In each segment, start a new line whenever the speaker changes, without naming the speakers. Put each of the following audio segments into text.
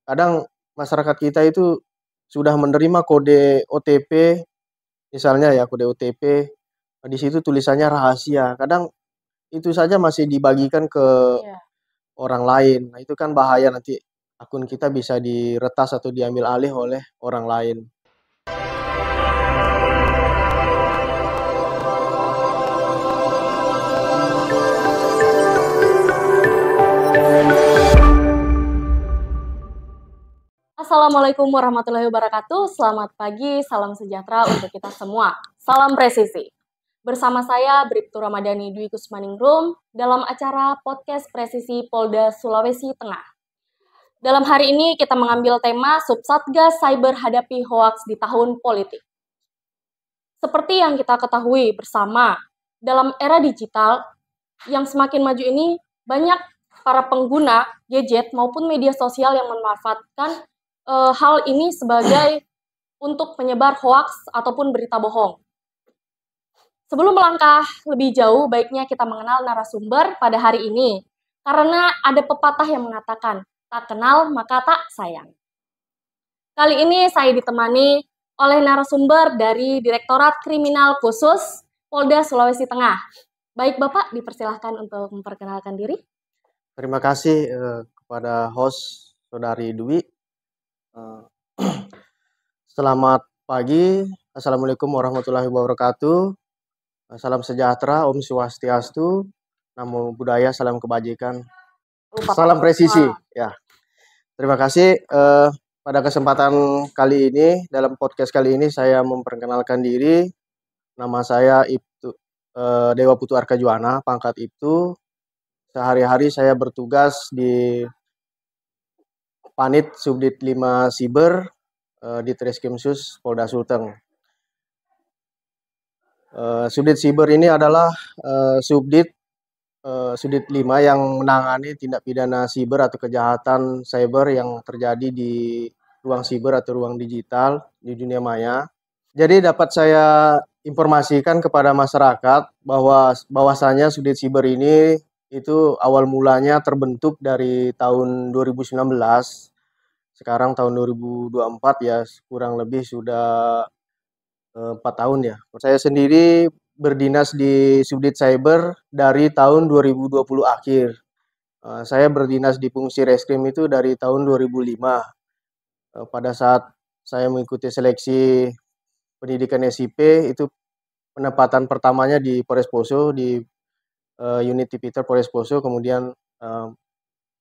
kadang masyarakat kita itu sudah menerima kode OTP, misalnya ya kode OTP, di situ tulisannya rahasia. Kadang itu saja masih dibagikan ke
Iya.
orang lain. Nah, itu kan bahaya, nanti akun kita bisa diretas atau diambil alih oleh orang lain.
Assalamualaikum warahmatullahi wabarakatuh. Selamat pagi, salam sejahtera untuk kita semua. Salam presisi. Bersama saya Bribtu Ramadhani Dwi Kusmaningrum dalam acara podcast Presisi Polda Sulawesi Tengah. Dalam hari ini kita mengambil tema Subsatgas Cyber Hadapi Hoaks di Tahun Politik. Seperti yang kita ketahui bersama, dalam era digital yang semakin maju ini, banyak para pengguna gadget maupun media sosial yang memanfaatkan hal ini sebagai untuk penyebar hoaks ataupun berita bohong. Sebelum melangkah lebih jauh, baiknya kita mengenal narasumber pada hari ini. Karena ada pepatah yang mengatakan, tak kenal maka tak sayang. Kali ini saya ditemani oleh narasumber dari Direktorat Kriminal Khusus Polda Sulawesi Tengah. Baik Bapak, dipersilahkan untuk memperkenalkan diri.
Terima kasih kepada host Saudari Dwi. Selamat pagi, Assalamualaikum warahmatullahi wabarakatuh. Salam sejahtera, Om Swastiastu, Namo Buddhaya, salam kebajikan, salam presisi. Ya, terima kasih. Pada kesempatan kali ini, dalam podcast kali ini saya memperkenalkan diri. Nama saya Ibtu Dewa Putu Arkajuana, pangkat Ibtu. Sehari-hari saya bertugas di Panit Subdit 5 Siber di Treskrimsus Polda Sulteng. Subdit Siber ini adalah Subdit 5 yang menangani tindak pidana siber atau kejahatan cyber yang terjadi di ruang siber atau ruang digital di dunia maya. Jadi dapat saya informasikan kepada masyarakat bahwasanya Subdit Siber ini itu awal mulanya terbentuk dari tahun 2019. Sekarang tahun 2024 ya, kurang lebih sudah 4 tahun ya. Saya sendiri berdinas di Subdit Cyber dari tahun 2020 akhir. Saya berdinas di fungsi reskrim itu dari tahun 2005. Pada saat saya mengikuti seleksi pendidikan SIP, itu penempatan pertamanya di Polres Poso, di unit Tipiter Polres Poso, kemudian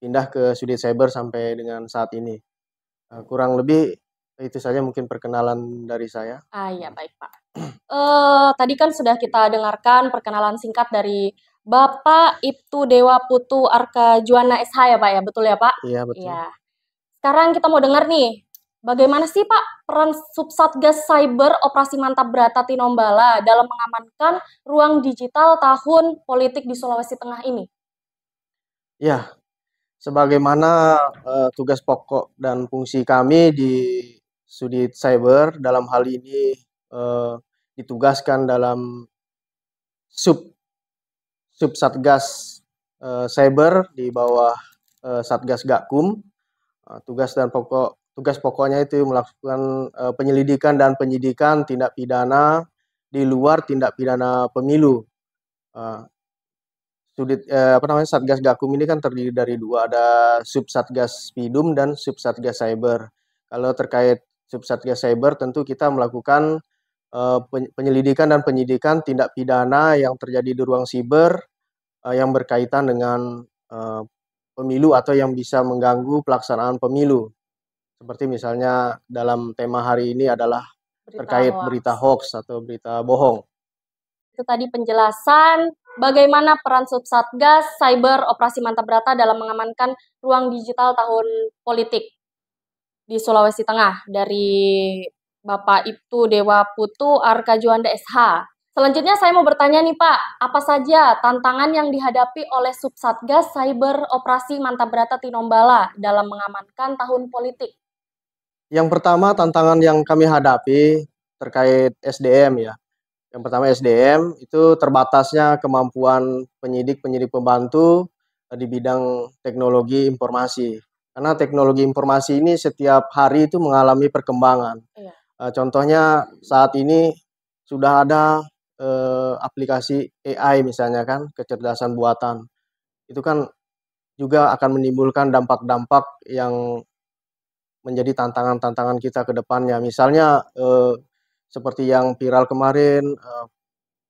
pindah ke Subdit Cyber sampai dengan saat ini. Kurang lebih itu saja mungkin perkenalan dari saya.
Iya, baik Pak. Tadi kan sudah kita dengarkan perkenalan singkat dari Bapak Ibtu Dewa Putu Arkajuana SH ya Pak ya, betul ya Pak?
Iya, betul.
Iya. Sekarang kita mau dengar nih, bagaimana sih Pak peran Subsatgas Cyber Operasi Mantap Brata Tinombala dalam mengamankan ruang digital tahun politik di Sulawesi Tengah ini?
Ya, sebagaimana tugas pokok dan fungsi kami di Subdit Cyber dalam hal ini ditugaskan dalam Subsatgas Cyber di bawah Satgas Gakum. Tugas pokoknya itu melakukan penyelidikan dan penyidikan tindak pidana di luar tindak pidana pemilu. Satgas Gakum ini kan terdiri dari dua, ada Subsatgas Pidum dan Subsatgas Cyber. Kalau terkait Subsatgas Cyber, tentu kita melakukan penyelidikan dan penyidikan tindak pidana yang terjadi di ruang siber yang berkaitan dengan pemilu atau yang bisa mengganggu pelaksanaan pemilu. Seperti misalnya dalam tema hari ini adalah terkait berita hoax atau berita bohong.
Itu tadi penjelasan bagaimana peran Subsatgas Cyber Operasi Mantap Brata dalam mengamankan ruang digital tahun politik di Sulawesi Tengah dari Bapak Ibtu Dewa Putu Arkajuanda SH. Selanjutnya saya mau bertanya nih Pak, apa saja tantangan yang dihadapi oleh Subsatgas Cyber Operasi Mantap Brata Tinombala dalam mengamankan tahun politik?
Yang pertama, tantangan yang kami hadapi terkait SDM ya. Yang pertama SDM itu terbatasnya kemampuan penyidik pembantu di bidang teknologi informasi. Karena teknologi informasi ini setiap hari itu mengalami perkembangan.
Iya.
Contohnya saat ini sudah ada, aplikasi AI misalnya kan, kecerdasan buatan. Itu kan juga akan menimbulkan dampak-dampak yang menjadi tantangan-tantangan kita ke depannya. Misalnya, seperti yang viral kemarin,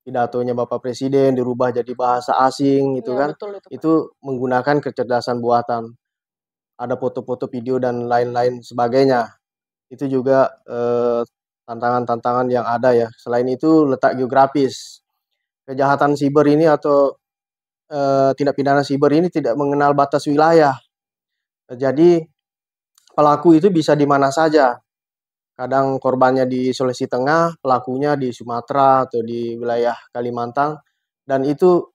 pidatonya Bapak Presiden dirubah jadi bahasa asing gitu
Iya,
kan,
betul itu, Pak.
itu menggunakan kecerdasan buatan. Ada foto-foto, video, dan lain-lain sebagainya. Itu juga, tantangan-tantangan yang ada ya. Selain itu letak geografis. Kejahatan siber ini atau, tindak pidana siber ini tidak mengenal batas wilayah. Jadi pelaku itu bisa di mana saja. Kadang korbannya di Sulawesi Tengah, pelakunya di Sumatera atau di wilayah Kalimantan, dan itu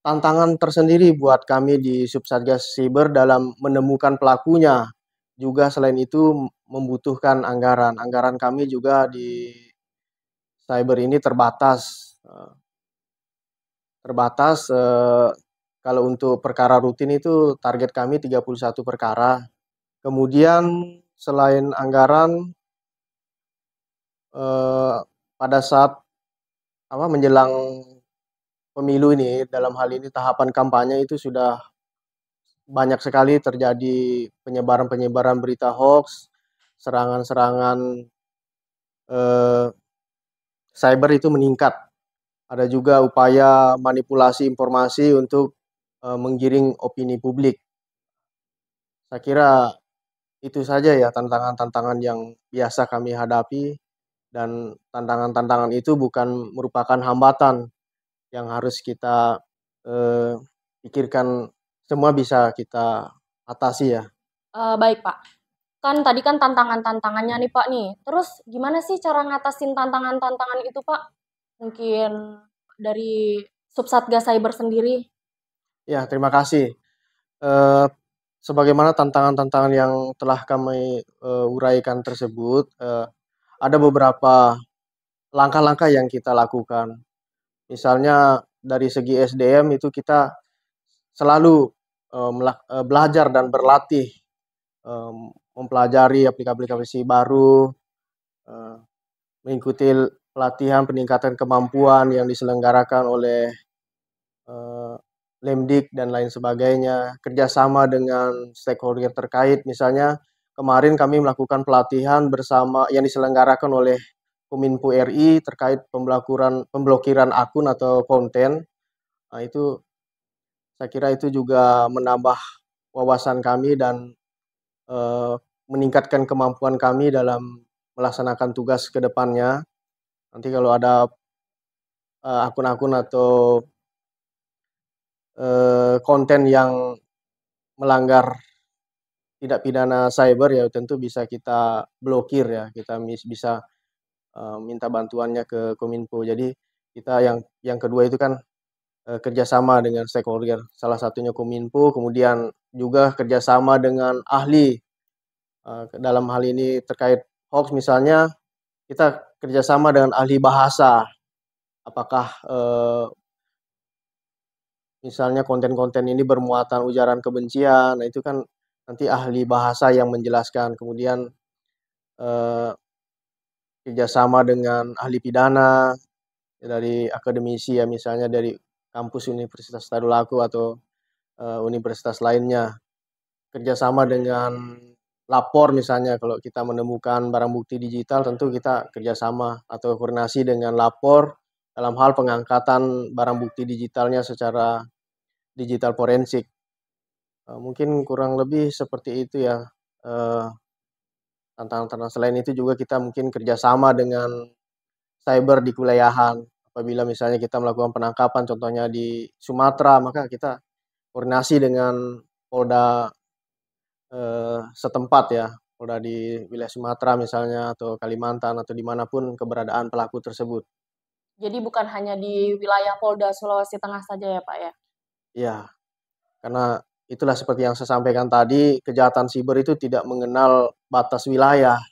tantangan tersendiri buat kami di Subsatgas Siber dalam menemukan pelakunya. Juga selain itu membutuhkan anggaran. Anggaran kami juga di cyber ini terbatas, terbatas, kalau untuk perkara rutin itu target kami 31 perkara. Kemudian selain anggaran, eee, pada saat menjelang pemilu ini, dalam hal ini tahapan kampanye itu sudah banyak sekali terjadi penyebaran-penyebaran berita hoaks, serangan-serangan, eee, cyber itu meningkat. Ada juga upaya manipulasi informasi untuk, menggiring opini publik. Saya kira itu saja ya tantangan-tantangan yang biasa kami hadapi, dan tantangan-tantangan itu bukan merupakan hambatan yang harus kita, eee, pikirkan, semua bisa kita atasi ya.
Baik, Pak. Kan tadi kan tantangan-tantangannya nih, Pak, nih. Terus gimana sih cara ngatasin tantangan-tantangan itu, Pak? Mungkin dari Subsatgas Cyber sendiri?
Ya, terima kasih. Eee, Sebagaimana tantangan-tantangan yang telah kami, uraikan tersebut, ada beberapa langkah-langkah yang kita lakukan. Misalnya dari segi SDM itu kita selalu, belajar dan berlatih, mempelajari aplikasi-aplikasi baru, eee, mengikuti pelatihan peningkatan kemampuan yang diselenggarakan oleh, eee, Lemdik dan lain sebagainya, kerjasama dengan stakeholder terkait. Misalnya kemarin kami melakukan pelatihan bersama yang diselenggarakan oleh Kominfo RI terkait pemblokiran akun atau konten. Nah itu saya kira itu juga menambah wawasan kami dan, eee, meningkatkan kemampuan kami dalam melaksanakan tugas ke depannya. Nanti kalau ada, akun-akun atau, konten yang melanggar tindak pidana cyber ya tentu bisa kita blokir ya, kita bisa, minta bantuannya ke Kominfo. Jadi kita yang kedua itu kan, kerjasama dengan stakeholder, salah satunya Kominfo, kemudian juga kerjasama dengan ahli, dalam hal ini terkait hoax misalnya, kita kerjasama dengan ahli bahasa. Apakah, misalnya konten-konten ini bermuatan ujaran kebencian, nah itu kan nanti ahli bahasa yang menjelaskan. Kemudian, eee, kerjasama dengan ahli pidana, dari akademisi ya, misalnya dari kampus Universitas Tadulako atau, universitas lainnya. Kerjasama dengan lapor misalnya kalau kita menemukan barang bukti digital tentu kita kerjasama atau koordinasi dengan lapor dalam hal pengangkatan barang bukti digitalnya secara digital forensik. Mungkin kurang lebih seperti itu ya, eee, tantangan-tantangan. Selain itu juga kita mungkin kerjasama dengan cyber di kewilayahan. Apabila misalnya kita melakukan penangkapan contohnya di Sumatera, maka kita koordinasi dengan Polda, setempat ya, Polda di wilayah Sumatera misalnya atau Kalimantan atau dimanapun keberadaan pelaku tersebut.
Jadi bukan hanya di wilayah Polda Sulawesi Tengah saja ya, Pak, ya?
Iya, karena itulah seperti yang saya sampaikan tadi, kejahatan siber itu tidak mengenal batas wilayah.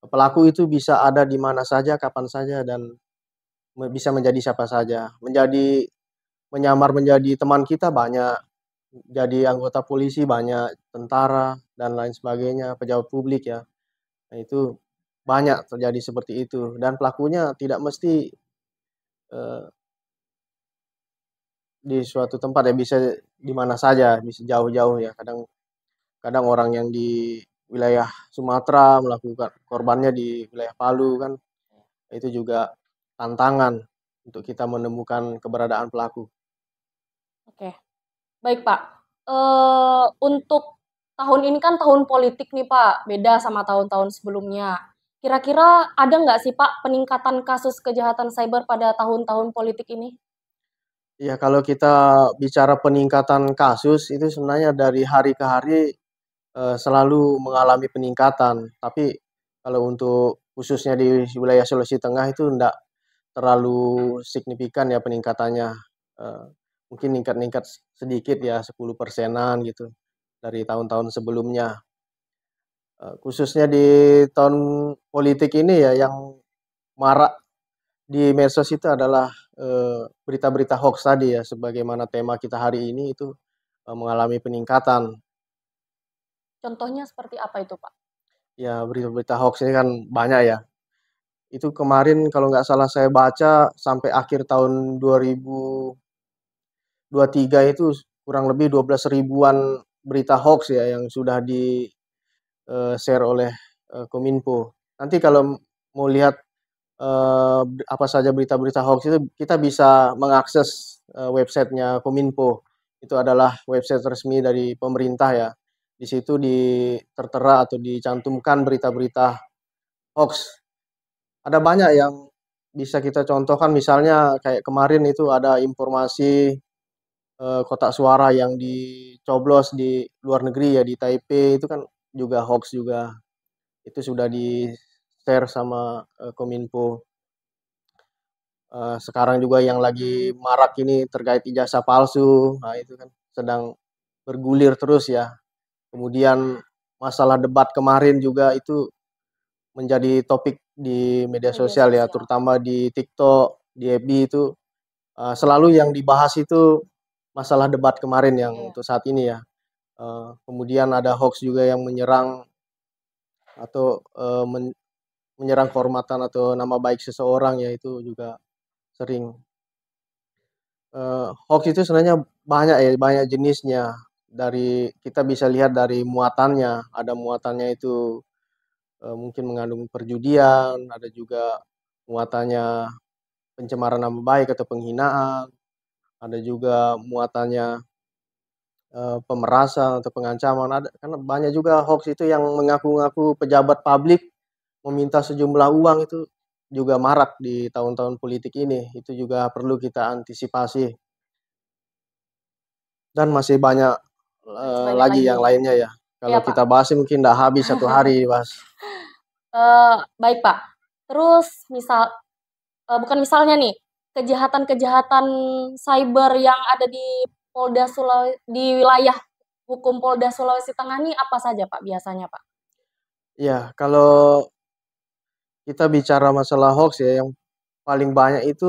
Pelaku itu bisa ada di mana saja, kapan saja, dan bisa menjadi siapa saja. Menyamar menjadi teman kita banyak, jadi anggota polisi, banyak tentara dan lain sebagainya, pejabat publik ya. Nah, itu banyak terjadi seperti itu dan pelakunya tidak mesti eh, di suatu tempat ya, bisa di mana saja, bisa jauh-jauh ya. Kadang kadang orang yang di wilayah Sumatera melakukan korbannya di wilayah Palu kan, itu juga tantangan untuk kita menemukan keberadaan pelaku.
Oke, baik Pak. Untuk tahun ini kan tahun politik nih Pak, beda sama tahun-tahun sebelumnya. Kira-kira ada nggak sih Pak peningkatan kasus kejahatan cyber pada tahun-tahun politik ini?
Ya, kalau kita bicara peningkatan kasus itu sebenarnya dari hari ke hari selalu mengalami peningkatan. Tapi kalau untuk khususnya di wilayah Sulawesi Tengah itu enggak terlalu signifikan ya peningkatannya. Eh, Mungkin meningkat sedikit ya, 10%-an gitu dari tahun-tahun sebelumnya. Khususnya di tahun politik ini ya, yang marak di medsos itu adalah berita-berita hoax tadi ya, sebagaimana tema kita hari ini itu mengalami peningkatan.
Contohnya seperti apa itu Pak?
Ya, berita-berita hoax ini kan banyak ya. Itu kemarin kalau nggak salah saya baca sampai akhir tahun 2023 itu kurang lebih 12 ribuan berita hoax ya yang sudah di share oleh Kominfo. Nanti kalau mau lihat apa saja berita-berita hoax itu, kita bisa mengakses websitenya Kominfo. Itu adalah website resmi dari pemerintah ya. Di situ tertera atau dicantumkan berita-berita hoax. Ada banyak yang bisa kita contohkan, misalnya kayak kemarin itu ada informasi kotak suara yang dicoblos di luar negeri ya, di Taipei, itu kan juga hoax juga. Itu sudah di-share sama Kominfo. Sekarang juga yang lagi marak ini terkait ijazah palsu. Nah, itu kan sedang bergulir terus ya. Kemudian masalah debat kemarin juga itu menjadi topik di media
Media
sosial ya,
sosial.
terutama di TikTok, di FB itu selalu yang dibahas itu masalah debat kemarin yang
Iya.
untuk saat ini ya. Kemudian ada hoax juga yang menyerang atau menyerang kehormatan atau nama baik seseorang ya, itu juga sering. Hoax itu sebenarnya banyak ya, banyak jenisnya. Dari kita bisa lihat dari muatannya, ada muatannya itu mungkin mengandung perjudian, ada juga muatannya pencemaran nama baik atau penghinaan, ada juga muatannya pemerasan atau pengancaman. Ada, karena banyak juga hoax itu yang mengaku-ngaku pejabat publik meminta sejumlah uang, itu juga marak di tahun-tahun politik ini. Itu juga perlu kita antisipasi. Dan masih banyak
Masih banyak
lagi
lagi
yang
ya.
lainnya ya.
Iya
Kalau
Pak.
kita bahas mungkin nggak habis satu hari, Mas.
Baik Pak. Terus bukan misalnya nih, kejahatan-kejahatan cyber yang ada di di wilayah hukum Polda Sulawesi Tengah nih apa saja Pak biasanya Pak?
Ya, kalau kita bicara masalah hoax ya, yang paling banyak itu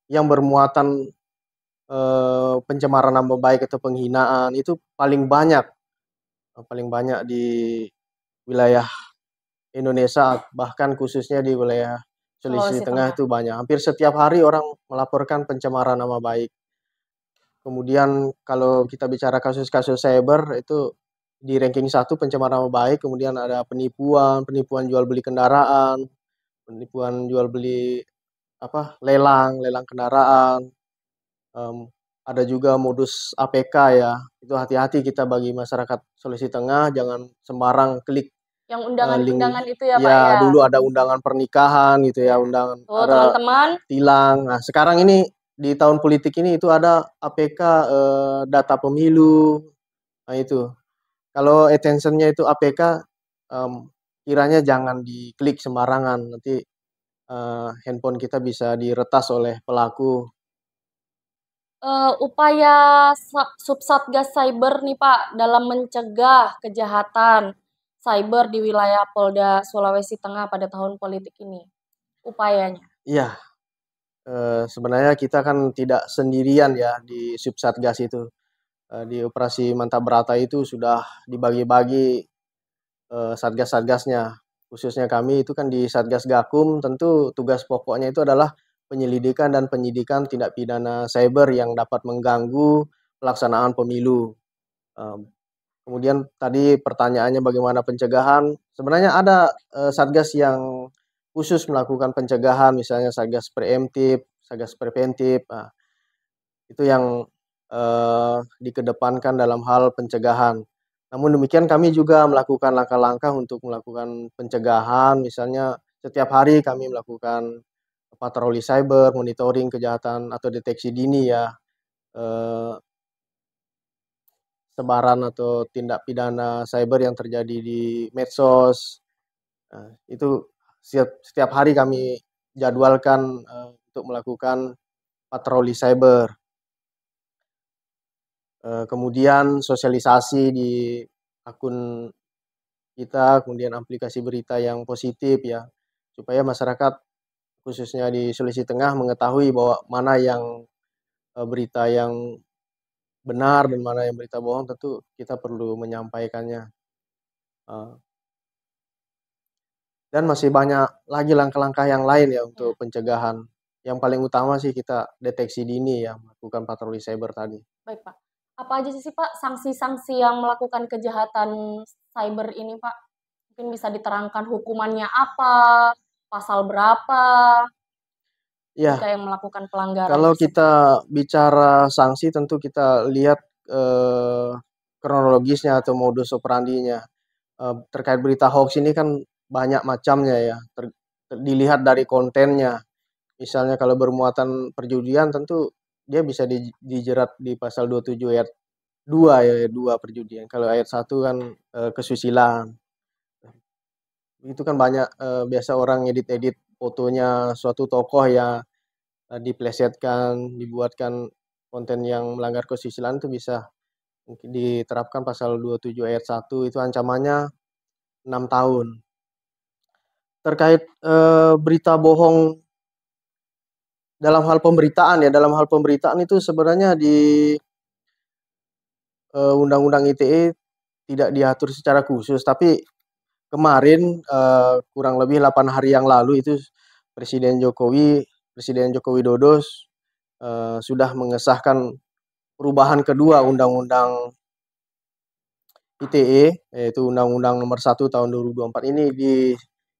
yang bermuatan pencemaran nama baik atau penghinaan, itu paling banyak di wilayah Indonesia, bahkan khususnya di wilayah Sulawesi
Sulawesi
Tengah
Tengah.
itu banyak. Hampir setiap hari orang melaporkan pencemaran nama baik. Kemudian kalau kita bicara kasus-kasus cyber itu di ranking satu pencemaran nama baik, kemudian ada penipuan, penipuan jual beli kendaraan, penipuan jual beli lelang kendaraan. Em, ada juga modus APK ya. Itu hati-hati kita bagi masyarakat Sulawesi Tengah, jangan sembarang klik
Yang
link.
undangan-undangan itu ya Pak
Ya,
ya?
dulu ada undangan pernikahan gitu ya,
Iya.
undangan
Tuh
ada
teman-teman,
tilang. Nah, sekarang ini di tahun politik ini itu ada APK data pemilu. Nah, itu. Kalau attention-nya itu APK, kiranya jangan diklik sembarangan. Nanti handphone kita bisa diretas oleh pelaku.
upaya Subsatgas Cyber nih Pak dalam mencegah kejahatan cyber di wilayah Polda Sulawesi Tengah pada tahun politik ini. Upayanya.
Iya, sebenarnya kita kan tidak sendirian ya di Subsatgas itu. Di operasi Mantap Berata itu sudah dibagi-bagi satgas-satgasnya. Khususnya kami itu kan di Satgas Gakum, tentu tugas pokoknya itu adalah penyelidikan dan penyidikan tindak pidana cyber yang dapat mengganggu pelaksanaan pemilu. Kemudian tadi pertanyaannya bagaimana pencegahan, sebenarnya ada satgas yang khusus melakukan pencegahan, misalnya satgas preemptif, satgas preventif. Nah, itu yang dikedepankan dalam hal pencegahan. Namun demikian kami juga melakukan langkah-langkah untuk melakukan pencegahan, misalnya setiap hari kami melakukan patroli cyber, monitoring kejahatan atau deteksi dini ya, sebaran atau tindak pidana cyber yang terjadi di medsos. Itu setiap hari kami jadwalkan untuk melakukan patroli cyber. Kemudian sosialisasi di akun kita, kemudian aplikasi berita yang positif ya, supaya masyarakat khususnya di Sulawesi Tengah mengetahui bahwa mana yang berita yang benar dan mana yang berita bohong, tentu kita perlu menyampaikannya. Dan masih banyak lagi langkah-langkah yang lain ya untuk pencegahan. Yang paling utama sih kita deteksi dini ya, melakukan patroli cyber tadi.
Baik, Pak. Apa aja sih, Pak, sanksi-sanksi yang melakukan kejahatan cyber ini, Pak? Mungkin bisa diterangkan hukumannya apa, pasal berapa,
Ya,
jika yang melakukan pelanggaran
kalau
tersebut.
kita bicara sanksi tentu kita lihat kronologisnya atau modus operandinya. Terkait berita hoax ini kan banyak macamnya ya, dilihat dari kontennya. Misalnya kalau bermuatan perjudian tentu dia bisa dijerat di pasal 27 ayat 2 ya, ayat 2 perjudian. Kalau ayat 1 kan kesusilaan. Itu kan banyak biasa orang edit-edit fotonya suatu tokoh ya, diplesetkan, dibuatkan konten yang melanggar kesusilaan, itu bisa mungkin diterapkan pasal 27 ayat 1, itu ancamannya 6 tahun. Terkait berita bohong dalam hal pemberitaan ya, dalam hal pemberitaan itu sebenarnya di Undang-Undang ITE tidak diatur secara khusus, tapi kemarin kurang lebih 8 hari yang lalu itu Presiden Joko Widodo sudah mengesahkan perubahan kedua Undang-Undang ITE, yaitu Undang-Undang Nomor 1 Tahun 2024 ini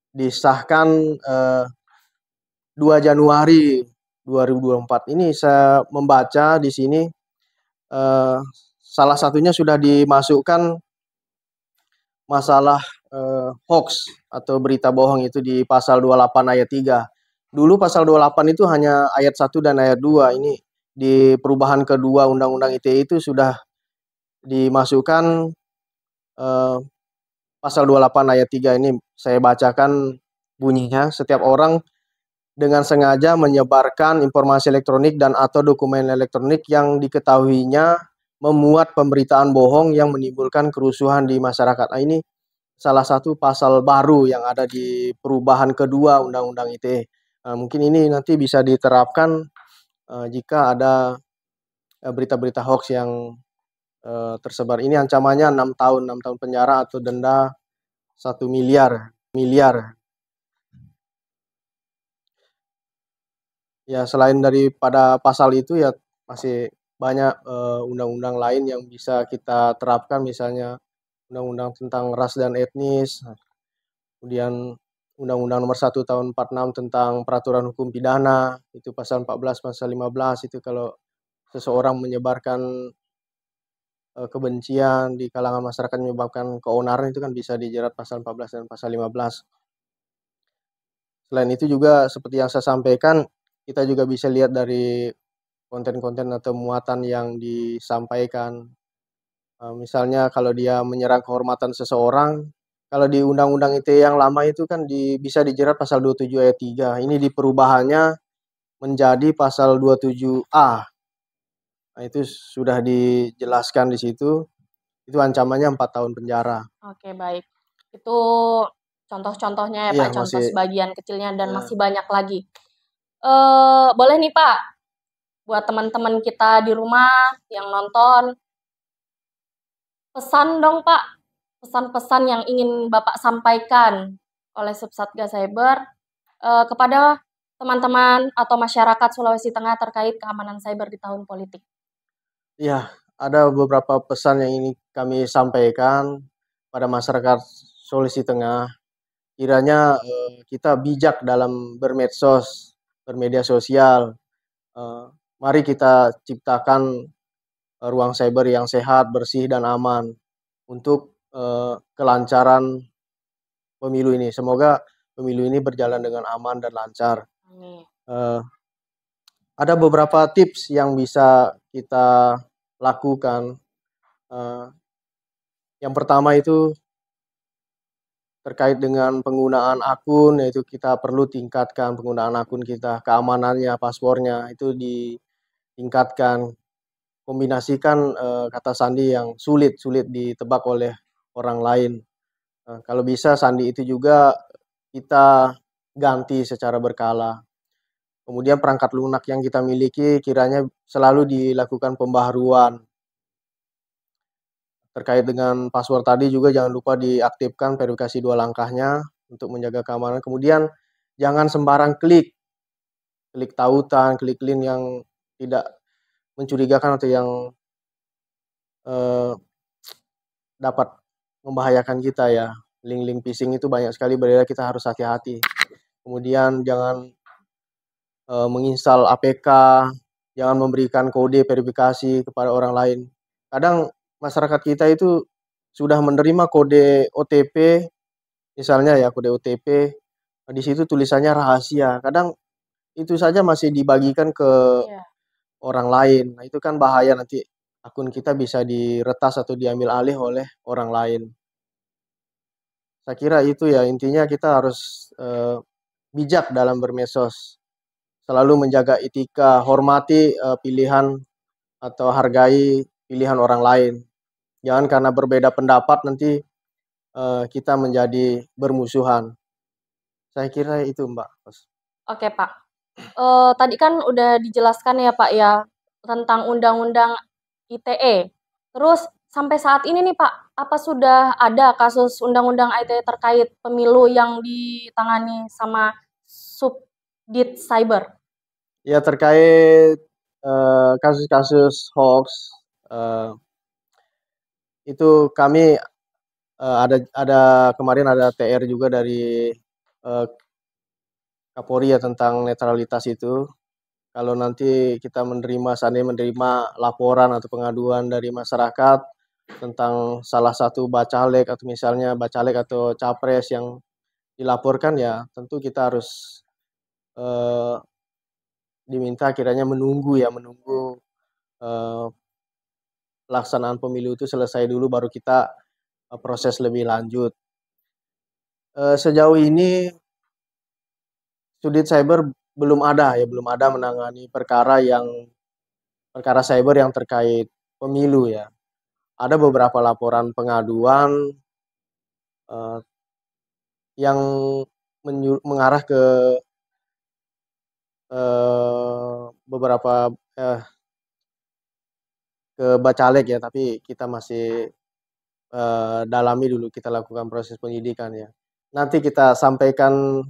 disahkan 2 Januari 2024. Ini saya membaca di sini salah satunya sudah dimasukkan masalah hoax atau berita bohong itu di pasal 28 ayat 3. Dulu pasal 28 itu hanya ayat 1 dan ayat 2. Ini di perubahan kedua Undang-Undang ITE itu sudah dimasukkan pasal 28 ayat 3 ini. Saya bacakan bunyinya. Setiap orang dengan sengaja menyebarkan informasi elektronik dan atau dokumen elektronik yang diketahuinya memuat pemberitaan bohong yang menimbulkan kerusuhan di masyarakat. Nah, ini salah satu pasal baru yang ada di perubahan kedua Undang-Undang ITE. Mungkin ini nanti bisa diterapkan jika ada berita-berita hoax yang tersebar. Ini ancamannya 6 tahun penjara atau denda 1 miliar. Ya, selain daripada pasal itu ya masih banyak undang-undang lain yang bisa kita terapkan, misalnya undang-undang tentang ras dan etnis, kemudian Undang-Undang Nomor 1 Tahun 46 tentang peraturan hukum pidana, itu pasal 14, pasal 15, itu kalau seseorang menyebarkan kebencian di kalangan masyarakat menyebabkan keonaran, itu kan bisa dijerat pasal 14 dan pasal 15. Selain itu juga seperti yang saya sampaikan, kita juga bisa lihat dari konten-konten atau muatan yang disampaikan. Misalnya kalau dia menyerang kehormatan seseorang, kalau di Undang-Undang ITE yang lama itu kan bisa dijerat pasal 27 ayat 3. Ini di perubahannya menjadi pasal 27A. Nah, itu sudah dijelaskan di situ. Itu ancamannya 4 tahun penjara.
Oke, baik. Itu contoh-contohnya ya,
Iya,
Pak, contoh
masih
sebagian kecilnya dan
ya.
masih banyak lagi. Boleh nih, Pak, buat teman-teman kita di rumah yang nonton, Pesan dong Pak, pesan-pesan yang ingin Bapak sampaikan oleh Subsatgas Cyber kepada teman-teman atau masyarakat Sulawesi Tengah terkait keamanan cyber di tahun politik.
Ya, ada beberapa pesan yang ingin kami sampaikan pada masyarakat Sulawesi Tengah. Kiranya kita bijak dalam bermedsos, bermedia sosial. Eh, Mari kita ciptakan ruang cyber yang sehat, bersih, dan aman untuk kelancaran pemilu ini. Semoga pemilu ini berjalan dengan aman dan lancar.
Amin.
Ada beberapa tips yang bisa kita lakukan. Yang pertama itu terkait dengan penggunaan akun, yaitu kita perlu tingkatkan penggunaan akun kita, keamanannya, passwordnya itu ditingkatkan. Kombinasikan kata sandi yang sulit ditebak oleh orang lain. Kalau bisa sandi itu juga kita ganti secara berkala. Kemudian perangkat lunak yang kita miliki kiranya selalu dilakukan pembaharuan. Terkait dengan password tadi juga jangan lupa diaktifkan verifikasi 2 langkahnya untuk menjaga keamanan. Kemudian jangan sembarang klik tautan, klik link yang tidak mencurigakan atau yang dapat membahayakan kita ya. Link-link phishing itu banyak sekali beredar, kita harus hati-hati. Kemudian jangan menginstal APK, jangan memberikan kode verifikasi kepada orang lain. Kadang masyarakat kita itu sudah menerima kode OTP, misalnya ya kode OTP, di situ tulisannya rahasia. Kadang itu saja masih dibagikan ke orang lain. Nah, itu kan bahaya, nanti akun kita bisa diretas atau diambil alih oleh orang lain. Saya kira itu ya, intinya kita harus bijak dalam bermedsos. Selalu menjaga etika, hormati pilihan atau hargai pilihan orang lain. Jangan karena berbeda pendapat nanti kita menjadi bermusuhan. Saya kira itu, Mbak.
Oke Pak, tadi kan udah dijelaskan ya Pak ya tentang Undang-Undang ITE. Terus sampai saat ini nih Pak, apa sudah ada kasus Undang-Undang ITE terkait pemilu yang ditangani sama Subdit Cyber?
Ya, terkait kasus-kasus hoax, itu kami ada kemarin ada TR juga dari Kapolri ya tentang netralitas itu. Kalau nanti kita menerima laporan atau pengaduan dari masyarakat tentang salah satu bacalek atau misalnya bacalek atau capres yang dilaporkan, ya tentu kita harus diminta kiranya menunggu pelaksanaan pemilu itu selesai dulu baru kita proses lebih lanjut. Sejauh ini Sudit Cyber belum ada menangani perkara cyber yang terkait pemilu ya. Ada beberapa laporan pengaduan yang mengarah ke beberapa ke bacalek ya, tapi kita masih dalami dulu, kita lakukan proses penyidikan ya. Nanti kita sampaikan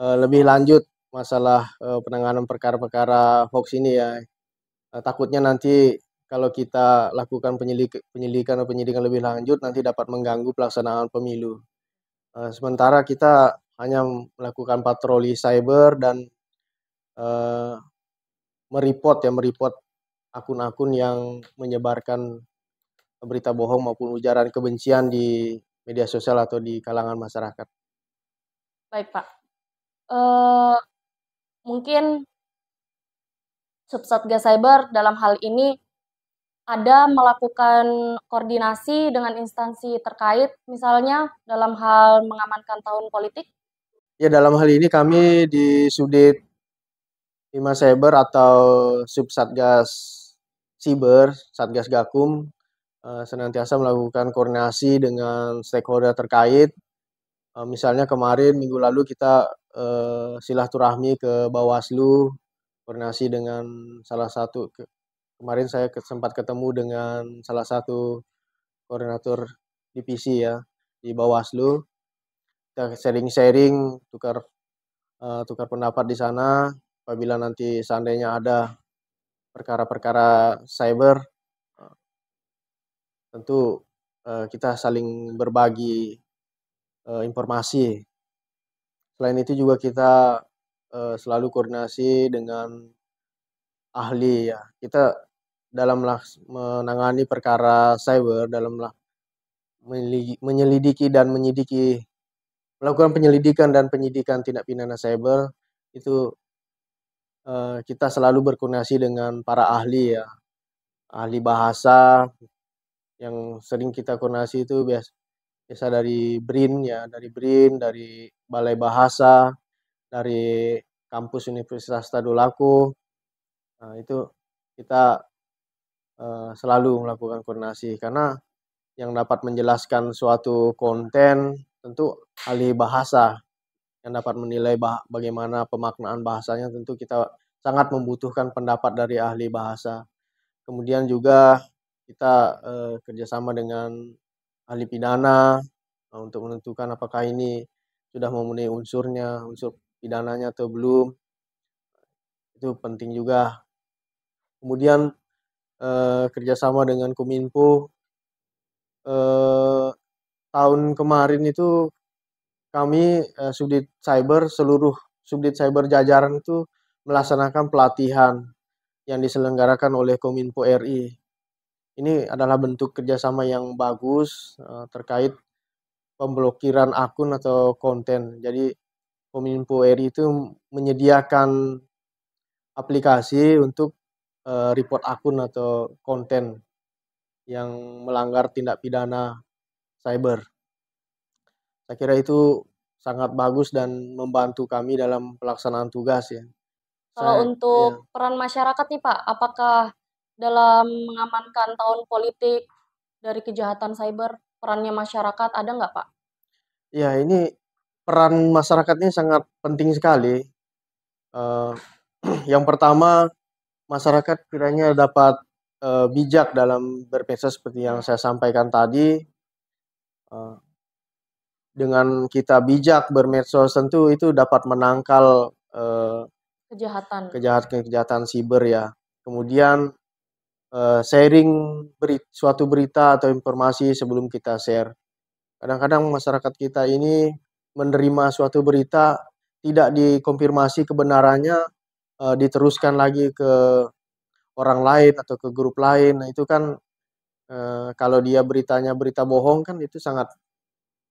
lebih lanjut masalah penanganan perkara-perkara hoax ini ya. Takutnya nanti kalau kita lakukan penyelidikan lebih lanjut nanti dapat mengganggu pelaksanaan pemilu. Sementara kita hanya melakukan patroli cyber dan mereport akun-akun yang menyebarkan berita bohong maupun ujaran kebencian di media sosial atau di kalangan masyarakat.
Baik Pak, mungkin Subsatgas Cyber dalam hal ini ada melakukan koordinasi dengan instansi terkait, misalnya dalam hal mengamankan tahun politik?
Ya, dalam hal ini kami di Sudit 5 Cyber atau Subsatgas Siber, Satgas Gakum, senantiasa melakukan koordinasi dengan stakeholder terkait. Misalnya kemarin minggu lalu kita silaturahmi ke Bawaslu, koordinasi dengan kemarin saya sempat ketemu dengan salah satu koordinator divisi ya di Bawaslu. Kita sharing-sharing, tukar pendapat di sana. Apabila nanti seandainya ada perkara-perkara cyber, tentu kita saling berbagi informasi. Selain itu juga kita selalu koordinasi dengan ahli ya. Kita dalam menangani perkara cyber, dalam menyelidiki dan melakukan penyelidikan dan penyidikan tindak pidana cyber itu kita selalu berkoordinasi dengan para ahli ya, ahli bahasa yang sering kita koordinasi itu biasa dari BRIN ya, dari Balai Bahasa, dari kampus Universitas Tadulako. Nah, itu kita selalu melakukan koordinasi karena yang dapat menjelaskan suatu konten tentu ahli bahasa, yang dapat menilai bagaimana pemaknaan bahasanya tentu kita sangat membutuhkan pendapat dari ahli bahasa. Kemudian juga kita kerjasama dengan ahli pidana untuk menentukan apakah ini sudah memenuhi unsur pidananya atau belum. Itu penting juga. Kemudian kerjasama dengan Kominfo. Tahun kemarin itu kami seluruh subdit cyber jajaran itu melaksanakan pelatihan yang diselenggarakan oleh Kominfo RI. Ini adalah bentuk kerjasama yang bagus terkait pemblokiran akun atau konten. Jadi Kominfo RI itu menyediakan aplikasi untuk report akun atau konten yang melanggar tindak pidana cyber. Saya kira itu sangat bagus dan membantu kami dalam pelaksanaan tugas ya.
Kalau
Ya.
untuk peran masyarakat nih Pak, apakah dalam mengamankan tahun politik dari kejahatan cyber, perannya masyarakat ada nggak Pak?
Ya, ini peran masyarakat ini sangat penting sekali. Yang pertama, masyarakat kiranya dapat bijak dalam bermedsos seperti yang saya sampaikan tadi. Dengan kita bijak bermedsos tentu itu dapat menangkal kejahatan siber ya. Kemudian sharing suatu berita atau informasi sebelum kita share. Kadang-kadang masyarakat kita ini menerima suatu berita tidak dikonfirmasi kebenarannya, diteruskan lagi ke orang lain atau ke grup lain. Nah, itu kan kalau dia beritanya berita bohong kan itu sangat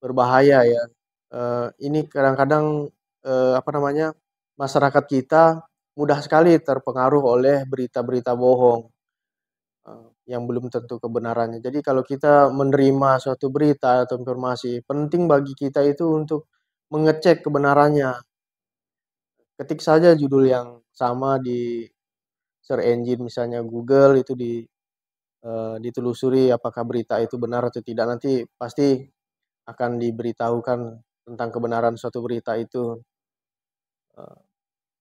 berbahaya ya. Ini kadang-kadang masyarakat kita mudah sekali terpengaruh oleh berita-berita bohong yang belum tentu kebenarannya. Jadi kalau kita menerima suatu berita atau informasi, penting bagi kita itu untuk mengecek kebenarannya. Ketik saja judul yang sama di search engine misalnya Google itu ditelusuri apakah berita itu benar atau tidak. Nanti pasti akan diberitahukan tentang kebenaran suatu berita itu.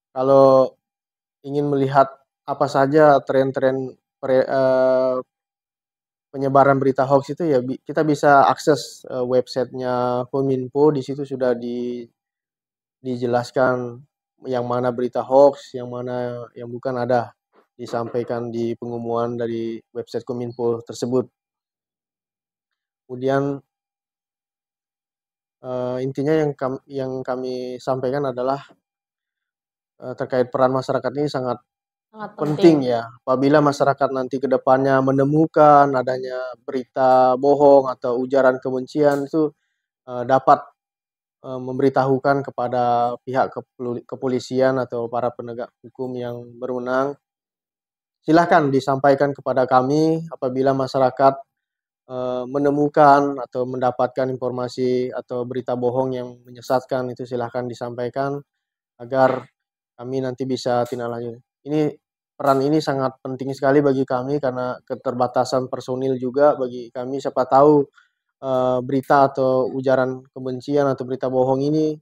Kalau ingin melihat apa saja tren-tren penyebaran berita hoax itu ya kita bisa akses websitenya Kominfo. Di situ sudah dijelaskan yang mana berita hoax, yang mana yang bukan, ada disampaikan di pengumuman dari website Kominfo tersebut. Kemudian intinya yang kami sampaikan adalah terkait peran masyarakat ini sangat penting ya. Apabila masyarakat nanti ke depannya menemukan adanya berita bohong atau ujaran kebencian itu dapat memberitahukan kepada pihak kepolisian atau para penegak hukum yang berwenang. Silahkan disampaikan kepada kami apabila masyarakat menemukan atau mendapatkan informasi atau berita bohong yang menyesatkan, itu silahkan disampaikan agar kami nanti bisa tindak lanjut. Peran ini sangat penting sekali bagi kami karena keterbatasan personil juga bagi kami. Siapa tahu berita atau ujaran kebencian atau berita bohong ini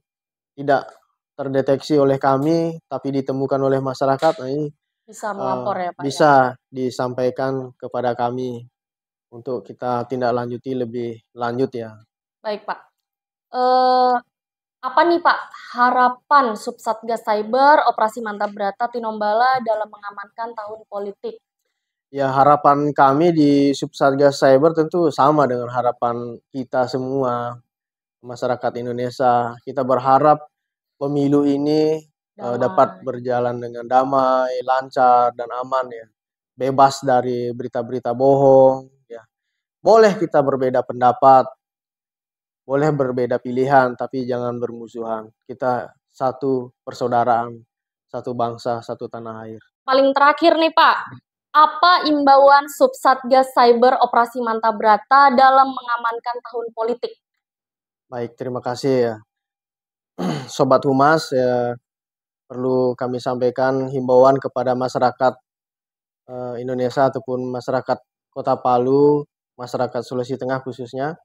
tidak terdeteksi oleh kami tapi ditemukan oleh masyarakat. Nah, ini
bisa melapor ya Pak
bisa disampaikan kepada kami. untuk kita tindak lanjuti lebih lanjut ya.
Baik, Pak. Apa nih, Pak, harapan Subsatgas Cyber Operasi Mantap Brata Tinombala dalam mengamankan tahun politik?
Ya, harapan kami di Subsatgas Cyber tentu sama dengan harapan kita semua, masyarakat Indonesia. Kita berharap pemilu ini dapat
Damai.
berjalan dengan damai, lancar, dan aman ya. Bebas dari berita-berita bohong ya. Boleh kita berbeda pendapat, boleh berbeda pilihan, tapi jangan bermusuhan. Kita satu persaudaraan, satu bangsa, satu tanah air.
Paling terakhir nih, Pak, apa imbauan Subsatgas Cyber Operasi Mantap Brata dalam mengamankan tahun politik?
Baik, terima kasih ya. Sobat Humas, ya, perlu kami sampaikan himbauan kepada masyarakat Indonesia ataupun masyarakat Kota Palu, masyarakat Sulawesi Tengah khususnya.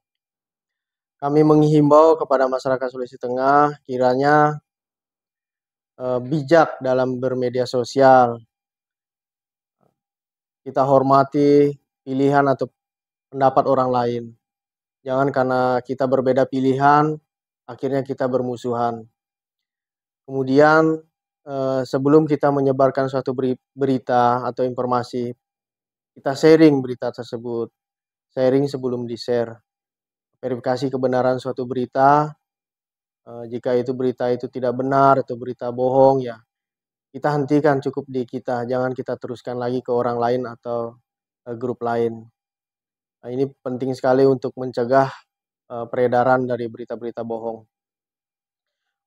Kami menghimbau kepada masyarakat Sulawesi Tengah kiranya bijak dalam bermedia sosial. Kita hormati pilihan atau pendapat orang lain. Jangan karena kita berbeda pilihan, akhirnya kita bermusuhan. Kemudian sebelum kita menyebarkan suatu berita atau informasi, kita sharing berita tersebut. Sharing sebelum di-share. Verifikasi kebenaran suatu berita. Jika itu berita itu tidak benar atau berita bohong, ya kita hentikan cukup di kita. Jangan kita teruskan lagi ke orang lain atau grup lain. Nah, ini penting sekali untuk mencegah peredaran dari berita-berita bohong.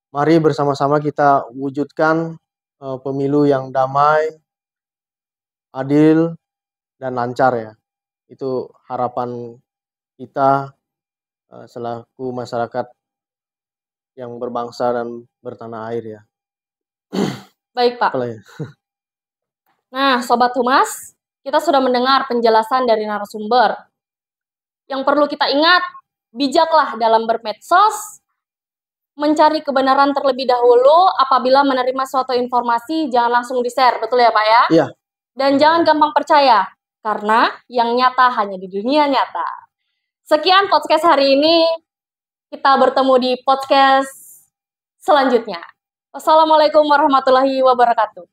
Mari bersama-sama kita wujudkan pemilu yang damai, adil, dan lancar ya. Itu harapan kita selaku masyarakat yang berbangsa dan bertanah air ya.
Baik, Pak.
Apalah ya.
Nah, Sobat Humas, kita sudah mendengar penjelasan dari narasumber. Yang perlu kita ingat, bijaklah dalam bermedsos, mencari kebenaran terlebih dahulu. Apabila menerima suatu informasi, jangan langsung di-share, betul ya Pak ya?
Iya.
Dan jangan gampang percaya, karena yang nyata hanya di dunia nyata. Sekian podcast hari ini, kita bertemu di podcast selanjutnya. Wassalamualaikum warahmatullahi wabarakatuh.